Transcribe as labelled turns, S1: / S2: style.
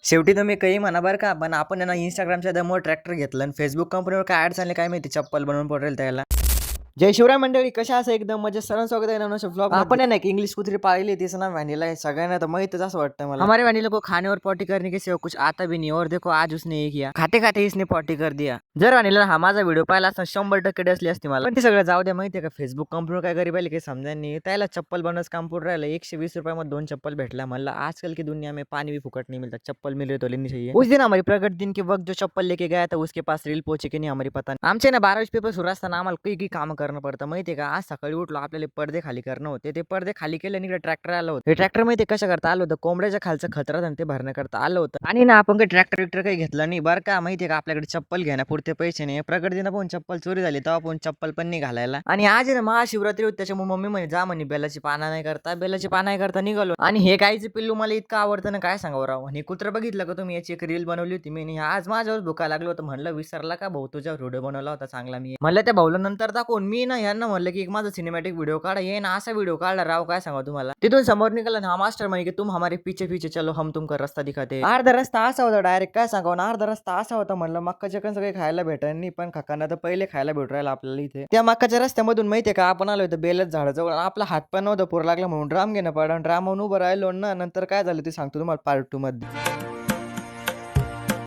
S1: शेवटी तुम्ही काही म्हणा बरं का, पण आपण आहे ना Instagramच्या दमवर ट्रॅक्टर घेतलं आणि Facebook कंपनीवर काय ॲड्स आले काय माहिती चप्पल बनवून पडेल त्याला. जय शिवराय मंडळी, कशा असं एकदम म्हणजे सर्वांचं स्वागत आहे नवनवीन व्लॉग. आपण आहे ना एक इंग्लिश कुत्री पाळली, तिचं नाव व्हॅनिला आहे. सगळ्यांना तर माहितच असं वाटतं मला. हमारे व्हॅनिला को खाने और पॉटी करने के सिवा कुछ आता भी नहीं, और देखो आज उसने ये किया, खाते खाते इसने पॉटी कर दिया. जर व्हॅनिला हा माझा व्हिडिओ पाहिला असता 100% डसली असती मला. पण ते सगळं जाऊ द्या, माहितीये का फेसबुक कंपनीवर काय गरीब आली काही समजायला नाही. त्याला चप्पल बनवायचं काम पुढे राहिलं. 120 रुपयामध्ये 2 चप्पल भेटला. म्हणलं आजकल की दुनिया में पानी भी फुकट नहीं मिलता, चप्पल मिल रही तो लेनी चाहिए. उस दिन हमारी प्रगट दिन के वक्त जो चप्पल लेके गया था उसके पास रील पहुंचे की नहीं हमारी पता नाही. आमचे ना 12वीचे पेपर सुरू असताना आम्हाला काही काही काम करणं पडतं माहितीये का. आज सकाळी उठलो, आपल्याला पडदे खाली करणं होते. ते पडदे खाली केले आणि इकडे ट्रॅक्टर आलं होतं. हे ट्रॅक्टर माहिती कशा करता आलं होतं, कोंबड्याच्या खालचं खतरा ते भरण्याकरता आलं होतं. आणि ना आपण काही ट्रॅक्टर विक्टर काही घेतलं नाही बरं का. माहितीये का आपल्याकडे चप्पल घेण्यापुरते पैसे नाही. प्रगतीनं पण चप्पल चोरी झाली, तेव्हा पण चप्पल पण नाही घालायला. आणि आज आहे ना महाशिवरात्री होती, त्याच्यामुळे मम्मी म्हणे जा म्हणे बेलाची पाना नाही करता निघालो. आणि हे गाईचं पिल्लू मला इतकं आवडतं ना काय सांगावं राव. आणि कुत्र बघितलं का तुम्ही, याची एक रील बनवली होती मी. आज माझ्यावर भुका लागलो होतं. म्हणलं विसरला का भाऊ, तुझ्यावर व्हिडिओ बनवला होता चांगला मी. म्हणलं त्या भाऊला नंतर दाखवून मी ना यांना म्हणलं की एक माझा सिनेमॅटिक व्हिडिओ काढा. ये ना असा व्हिडिओ काढला राव काय सांगा तुम्हाला. तिथून समोर निघाला ना हा मास्टर म्हणे की तुम हमारे पीछे पीछे चलो हम तुमका रस्ता दिखाते. अर्धा रस्ता असा होता डायरेक्ट काय सांगावं ना, अर्धा रस्ता असा होता. म्हणलं मक्का चिकन सगळे खायला भेटाय नाही, पण खकांना तर पहिले खायला भेटू राहिला आपल्याला इथे. त्या मक्काच्या रस्त्यामधून माहितीये का आपण आलो होतो बेलच झाडाजवळ. आपला हात पण नव्हता पूर लागला म्हणून ड्राम घेणं पडा. ड्रामावरून उभं राहिलो ना, नंतर काय झालं ते सांगतो तुम्हाला पार्ट 2 मध्ये.